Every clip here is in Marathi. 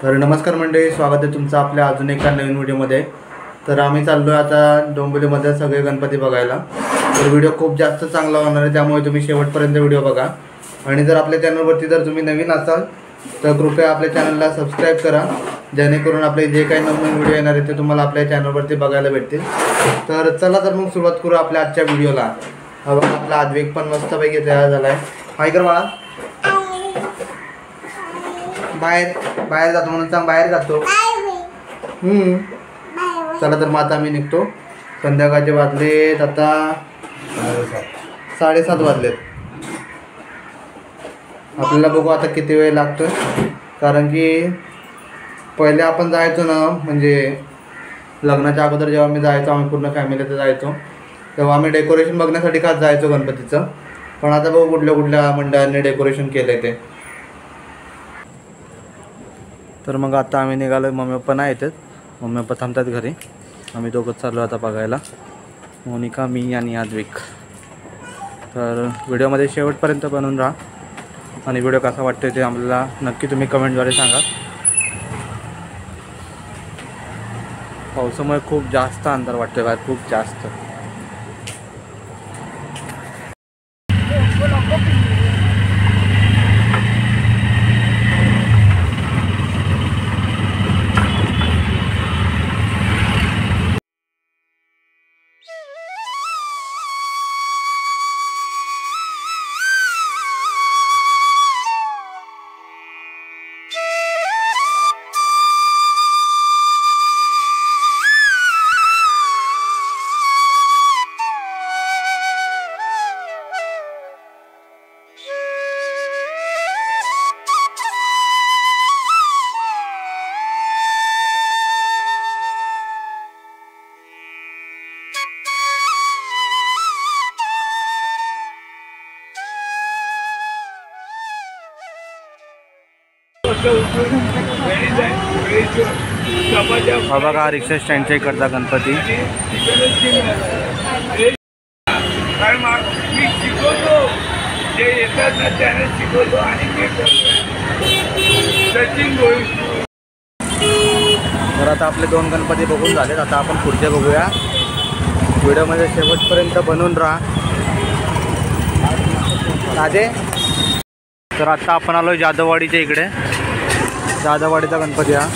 तर नमस्कार मंडळी, स्वागत आहे तुमचं आपल्या अजून एका नवीन व्हिडिओमध्ये। तर आम्ही चाललो आता डोंबिवलीमध्ये सगळे गणपती बघायला। तर व्हिडिओ खूप जास्त चांगला होणार आहे, त्यामुळे तुम्ही शेवटपर्यंत व्हिडिओ बघा। आणि जर आपल्या चॅनलवरती जर तुम्ही नवीन असाल तर कृपया आपल्या चॅनलला सबस्क्राईब करा, जेणेकरून आपले जे काही नवीन व्हिडिओ येणार आहेत ते तुम्हाला आपल्या चॅनलवरती बघायला भेटतील। तर चला तर मग सुरुवात करू आपल्या आजच्या व्हिडिओला। बघा आपला आद्विक पण मस्तपैकी तयार झाला आहे। हाय कर बाळा, बाहेर जातो म्हणून सांग, बाहेर जातो। चला तर मग आता आम्ही निघतो। संध्याकाळचे वाजलेत आता 7:30 वाजलेत। आपल्याला बघू आता किती वेळ लागतो, कारण की पहिले आपण जायचो ना, म्हणजे लग्नाच्या अगोदर जेव्हा मी जायचो, आम्ही पूर्ण फॅमिली तर जायचो, तेव्हा आम्ही डेकोरेशन बघण्यासाठी खास जायचो गणपतीचं। पण आता बघू कुठल्या कुठल्या मंडळांनी डेकोरेशन केलंय ते। तर मग आता आम्ही निघालो, मम्मी पप्पा नाही येतात, मम्मी पप्पा थांबतात घरी, आम्ही दोघंच चाललो आता बघायला, मोनिका, मी आणि आद्विक। तर व्हिडिओमध्ये शेवटपर्यंत बनून राहा आणि व्हिडिओ कसा वाटतोय ते आम्हाला नक्की तुम्ही कमेंटद्वारे सांगा। पावसामुळे खूप जास्त अंधार वाटतोय बाहेर, खूप जास्त। हा बघा रिक्षा स्टँडच्या इकडचा गणपती। तर आता आपले 2 गणपती बघून झालेत, आता आपण पुढचे बघूया। व्हिडिओमध्ये शेवटपर्यंत बनून राहा राधे। तर आता आपण आलो जाधववाडीच्या इकडे, जाधववाडीचा गणपती हा।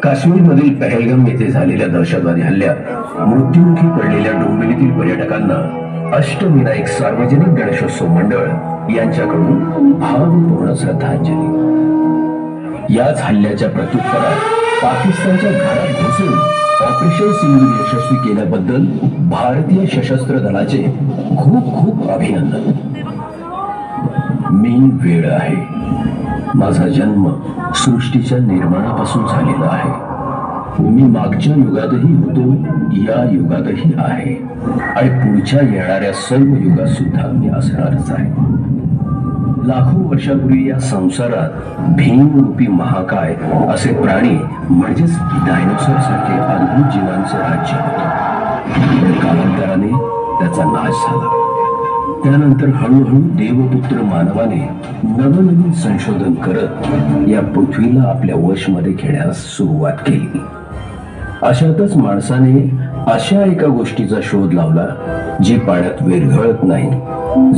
काश्मीरमधील पहलगाम येथे झालेल्या दहशतवादी हल्ल्यात मृत्युमुखी पडलेल्या डोंबिवलीतील पर्यटकांना अष्टविनायक सार्वजनिक गणेशोत्सव मंडळ यांच्याकडून भावपूर्ण श्रद्धांजली। याच हल्ल्याच्या प्रत्युत्तरात पाकिस्तानच्या घरात घुसून ऑपरेशन सिंधूर यशस्वी केल्याबद्दल भारतीय सशस्त्र दलाचे खूप खूप अभिनंदन। मी वेळ आहे, माझा जन्म सृष्टीच्या निर्माणापासून झालेला आहे। मी मागच्या युगातही होतो, या युगातही आहे आणि पुढच्या येणाऱ्या सर्व युगात सुद्धा मी असणारच आहे। लाखो वर्षापूर्वी या संसारात भीमरूपी महाकाय असे प्राणी म्हणजेच डायनोसॉर सारखे अद्भुत जीवांचे राज्य होते। कालांतराने त्याचा नाश झाला। त्यानंतर हळूहळू देवपुत्र मानवाने नवनवीन संशोधन करत या पृथ्वीला आपल्या वशमध्ये घेण्यास सुरुवात केली। अशातच माणसाने अशा एका गोष्टीचा शोध लावला जी पाण्यात विरघळत नाही,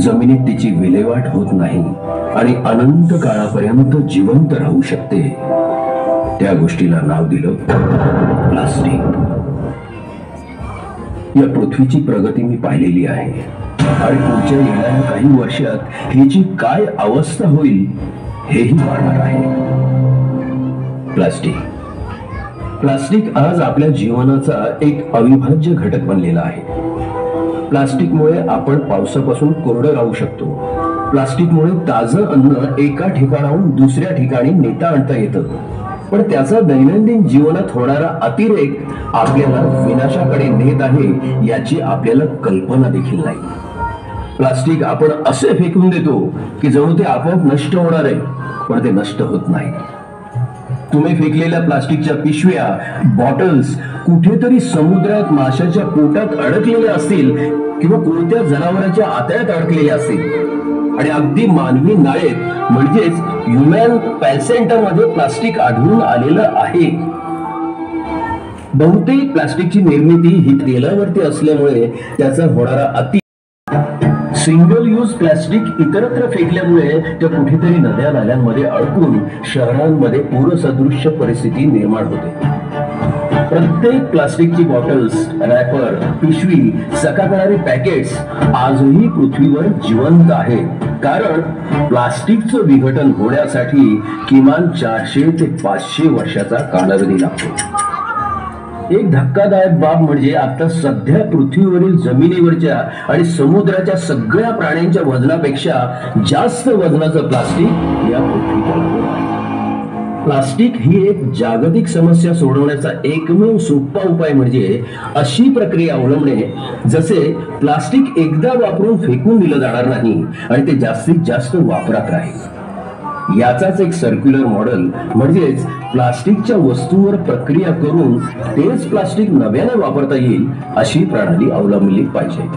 जमिनीत तिची विल्हेवाट होत नाही आणि अनंत काळापर्यंत जिवंत राहू शकते। त्या गोष्टीला नाव दिलं प्लास्टिक। या पृथ्वीची प्रगती मी पाहिलेली आहे आणि पुढच्या येणाऱ्या काही वर्षात हिची काय अवस्था होईल हेही पाहणार आहे। प्लास्टिक आज आपल्या जीवनाचा एक अविभाज्य घटक बनलेला आहे। प्लास्टिकमुळे आपण पावसापासून कोरडं राहू शकतो। प्लास्टिकमुळे ताजं अन्न एका ठिकाणाहून दुसऱ्या ठिकाणी नेता आणता येतं, पण त्याचा दैनंदिन जीवनात होणारा अतिरेक आपल्याला विनाशाकडे नेत आहे याची आपल्याला कल्पना देखील नाही। प्लास्टिक आपण असे फेकून देतो की जणू ते आपोआप नष्ट होणार आहे, पण ते नष्ट होत नाही। तुम्ही फेकलेल्या प्लास्टिकच्या पिशव्या, बॉटल्स कुठेतरी समुद्रात माशाच्या पोटात अडकलेल्या असतील किंवा कोणत्या जनावरांच्या आतड्यात अडकलेल्या असतील आणि अगदी मानवी नाळेत म्हणजेच ह्युमन प्लॅसेंटा मध्ये प्लास्टिक आढळून आलेलं आहे। बहुतेक प्लास्टिकची निर्मिती ही तेलावरती असल्यामुळे त्याचा होणारा अति सिंगल यूज प्लास्टिक इतरत्र फेकल्यामुळे ते कुठेतरी नद्या नाल्यांमध्ये अडकून शहरांमध्ये पूरसदृश्य परिस्थिती निर्माण होते। प्रत्येक प्लास्टिकची बॉटल्स, रॅपर, पिशवी, सकाळणारी पॅकेट्स आजही पृथ्वीवर जिवंत आहेत, कारण प्लास्टिकचं विघटन होण्यासाठी किमान 400 ते 500 वर्षाचा कालावधी लागतो। एक धक्कादायक बाब म्हणजे आता सध्या पृथ्वीवरील जमिनीवरच्या आणि समुद्राच्या सगळ्या प्राण्यांच्या वजनापेक्षा जास्त वजनाचं प्लास्टिक या पृथ्वीतलावर आहे। प्लास्टिक ही एक जागतिक समस्या सोडवण्याचा एकमेव सोपा उपाय म्हणजे अशी प्रक्रिया अवलंबणे जसे प्लास्टिक एकदा वापरून फेकून दिलं जाणार नाही आणि ते जास्तीत जास्त वापरात राहील। याचाच एक सर्क्युलर मॉडेल म्हणजेच प्लास्टिकच्या वस्तूवर प्रक्रिया करून तेच प्लास्टिक नव्याने वापरता येईल अशी प्रणाली अवलंबली पाहिजे।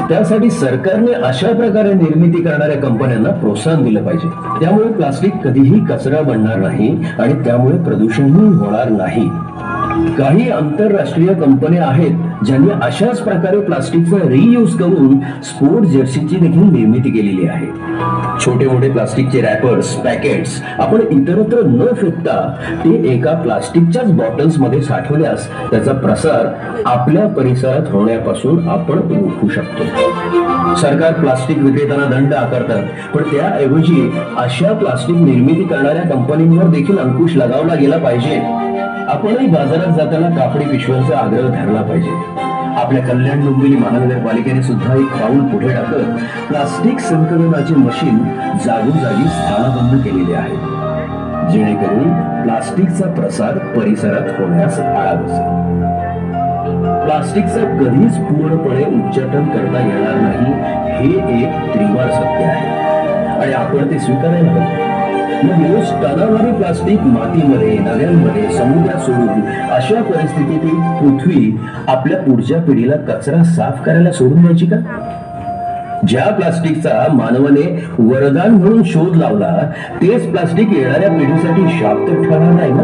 त्यासाठी सरकारने अशा प्रकारे निर्मिती करणाऱ्या कंपन्यांना प्रोत्साहन दिलं पाहिजे। त्यामुळे प्लास्टिक कधीही कचरा बनणार नाही आणि त्यामुळे प्रदूषणही होणार नाही। काही आंतरराष्ट्रीय कंपन्या आहेत ज्यांनी अशाच प्रकारे प्लास्टिकचा रियूज करून स्पोर्ट जर्सीची देखील निर्मिती केलेली आहे। छोटे मोठे प्लास्टिकचे रॅपर्स, पॅकेट्स आपण इतरत्र न फेकता ते एका प्लास्टिकच्याच बॉटल्स मध्ये साठवल्यास त्याचा प्रसार आपल्या परिसरात होण्यापासून आपण रोखू शकतो। सरकार प्लास्टिक विक्रेत्यांना दंड आकारतात, पण त्याऐवजी अशा प्लास्टिक निर्मिती करणाऱ्या कंपन्यांवर देखील अंकुश लगावला गेला पाहिजे। आपणही बाजारात जाताना कापडी पिशव्यांचा आग्रह धरला पाहिजे। आपल्या कल्याण डोंबिवली महानगरपालिकेने सुद्धा एक पाऊल पुढे टाकत प्लास्टिक संकलनाचे मशीन जागोजागी स्थानबद्ध केलेले आहे, जेणेकरून प्लास्टिकचा प्रसार परिसरात होण्यास आळा बसेल। प्लास्टिकचा कधीच पूर्णपणे उच्चाटन करता येणार नाही हे एक त्रिवार सत्य आहे आणि आपण ते स्वीकारायला हवे। मग रोज टनावारी प्लास्टिक मातीमध्ये, नद्यांमध्ये, समुद्रात सोडून अशा परिस्थितीतील पृथ्वी आपल्या पुढच्या पिढीला कचरा साफ करायला सोडून द्यायची का? ज्या प्लास्टिकचा मानवाने वरदान म्हणून शोध लावला तेच प्लास्टिक येणाऱ्या पिढीसाठी शाप तर ठरणार नाही ना।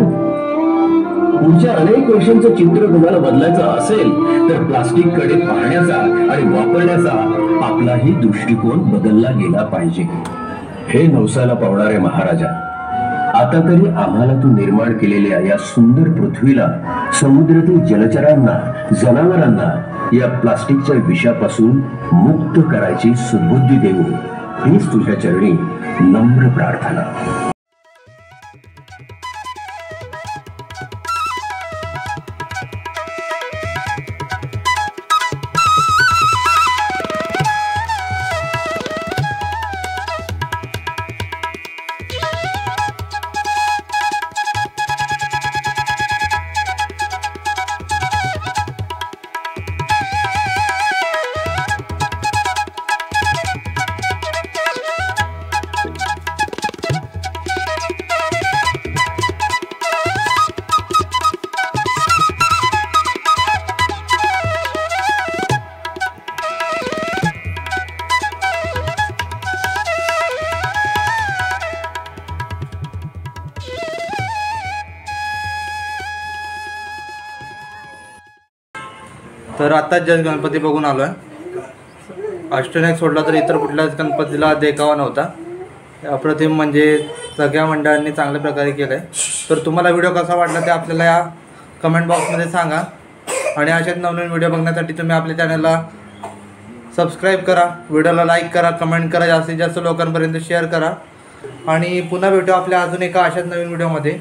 पुढच्या अनेक वर्षांचं चित्र तुम्हाला बदलायचं असेल तर प्लास्टिक कडे पाहण्याचा आणि वापरण्याचा आपलाही दृष्टिकोन बदलला गेला पाहिजे। हे नवसाला पावणारे महाराजा, आता तरी आम्हाला तू निर्माण केलेल्या या सुंदर पृथ्वीला, समुद्रातील जलचरांना, जनावरांना या प्लास्टिकच्या विषापासून मुक्त करायची सुबुद्धी देऊ, हीच तुझ्या चरणी नम्र प्रार्थना. तर आत्ताच जस्ट गणपती बघून आलो आहे. अष्टनायक सोडला तर इतर कुठल्याच गणपतीला देखावा नव्हता. अप्रतिम म्हणजे सगळ्या मंडळांनी चांगल्या प्रकारे केलं आहे. तर तुम्हाला व्हिडिओ कसा वाटला ते आपल्याला या कमेंट बॉक्समध्ये सांगा. आणि अशाच नवनवीन व्हिडिओ बघण्यासाठी तुम्ही आपल्या चॅनलला सबस्क्राईब करा, व्हिडिओला लाईक करा, कमेंट करा, जास्तीत जास्त लोकांपर्यंत शेअर करा. आणि पुन्हा भेटू आपल्या अजून एका अशाच नवीन व्हिडिओमध्ये.